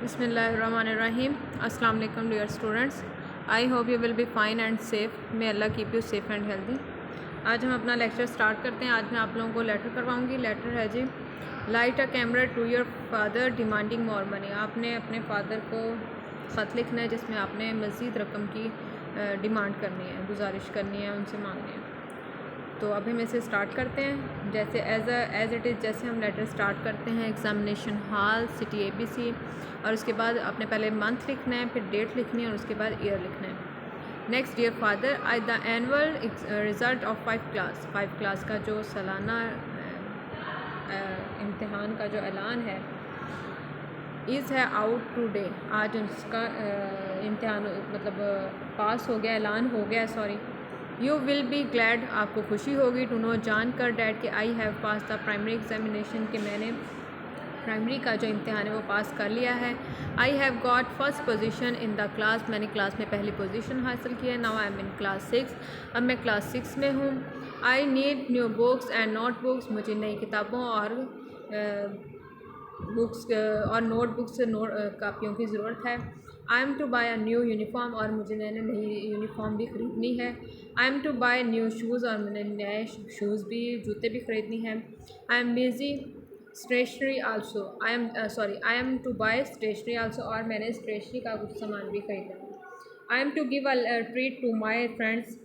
Bismillahirrahmanirrahim. Assalamu alaikum dear students. I hope you will be fine and safe. May Allah keep you safe and healthy. आज हम अपना lecture start करते हैं। आज मैं आप लोगों को लेटर करवाऊंगी। लेटर है जी, write a camera to your father demanding more money. आपने अपने फादर को ख़त लिखना है जिसमें आपने मज़ीद रकम की डिमांड करनी है, गुजारिश करनी है, उनसे मांगनी है। तो अभी हम इसे स्टार्ट करते हैं। जैसे एज़ इट इज़ जैसे हम लेटर स्टार्ट करते हैं, एग्ज़ामिनेशन हॉल, सिटी ABC, और उसके बाद आपने पहले मंथ लिखना है, फिर डेट लिखनी है और उसके बाद ईयर लिखना है। Next, dear father, I the annual result of 5 class का जो सालाना इम्तिहान का जो ऐलान है इज़ है आउट टुडे। आज उसका इम्तिहान मतलब पास हो गया, ऐलान हो गया, sorry. You will be glad, आपको खुशी होगी, टू नो, जान कर, डैट कि I have pass the primary examination, कि मैंने प्राइमरी का जो इम्तिहान है वो पास कर लिया है। I have got first position in the class, मैंने क्लास में पहली पोजीशन हासिल की है। Now I am in class 6, अब मैं क्लास 6 में हूँ। I need new books and note books, मुझे नई किताबों और बुक्स और नोटबुक्स कापियों की ज़रूरत है। I am to buy a new uniform, और मुझे नई यूनिफॉर्म भी ख़रीदनी है। I am to buy new shoes, और मैंने नए शूज़ भी, जूते भी ख़रीदनी है। I am busy stationery also, I am to buy stationery also, और मैंने स्टेशनरी का कुछ सामान भी ख़रीदना है। I am to give a treat to my friends,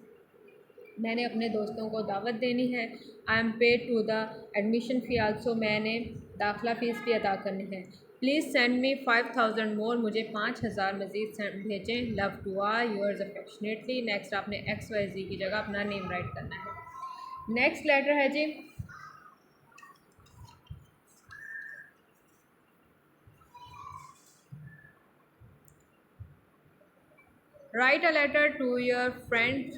मैंने अपने दोस्तों को दावत देनी है। I M paid to the admission fee also, मैंने दाखिला फ़ीस भी अदा करनी है। प्लीज़ सेंड मी 5000 मोर, मुझे 5000 मज़ीद भेजें। Love to are yours affectionately. Next, आपने XYZ की जगह अपना नेम राइट करना है। नेक्स्ट लेटर है जी, write a letter to your friend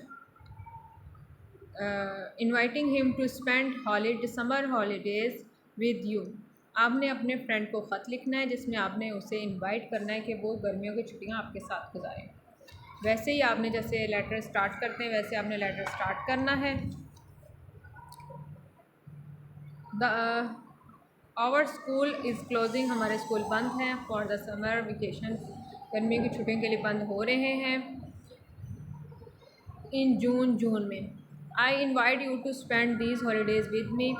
inviting him to spend summer holidays with you. आपने अपने फ्रेंड को ख़त लिखना है जिसमें आपने उसे इनवाइट करना है कि वो गर्मियों की छुट्टियां आपके साथ गुजारें। वैसे ही आपने जैसे लेटर स्टार्ट करते हैं वैसे आपने लेटर स्टार्ट करना है। आवर स्कूल इज़ क्लोजिंग, हमारे स्कूल बंद हैं। फॉर द समर वेकेशन, गर्मियों की छुट्टियों के लिए बंद हो रहे हैं। इन जून में। I invite you to spend these holidays with me,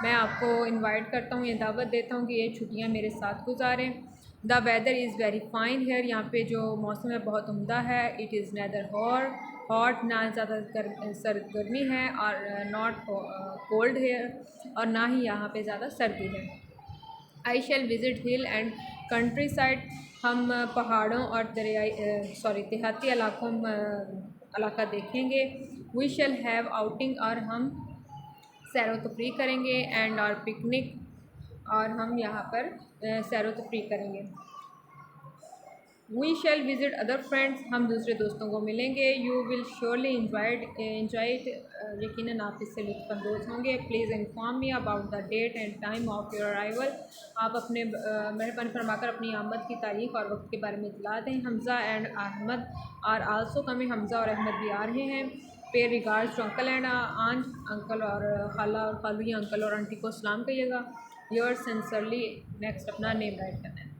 मैं आपको इन्वाइट करता हूँ, ये दावत देता हूँ कि ये छुट्टियाँ मेरे साथ गुजारें। The weather is very fine here, यहाँ पे जो मौसम है बहुत उम्दा है। इट इज़ नैदर हॉट, ना ज़्यादा सर्द गर्मी है, और नॉट कोल्ड हेयर, और ना ही यहाँ पे ज़्यादा सर्दी है। I shall visit hill and countryside, हम पहाड़ों और देहाती इलाका देखेंगे। वी शैल हैव आउटिंग, और हम सैर तफरी करेंगे। एंड और पिकनिक, और हम यहाँ पर सैर तफरी करेंगे। We shall visit other friends, हम दूसरे दोस्तों को मिलेंगे। You will surely enjoy it, यकीनन आप इससे लुत्फ़अंदोज़ होंगे। Please inform me about the date and time of your arrival, आप अपने मेहरबानी फरमाकर अपनी आमद की तारीख़ और वक्त के बारे में इतला दें। Hamza and Ahmad are also coming, Hamza और अहमद भी आ रहे हैं। Pay regards to uncle and aunt, uncle और खाला और खालू या अंकल और आंटी को सलाम कहिएगा। योर सिंसरली। नेक्स्ट, अपना नेम राइट करना है।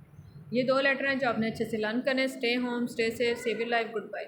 ये 2 लेटर हैं जो आपने अच्छे से लर्न करने। Stay home, stay safe, save your life, good bye.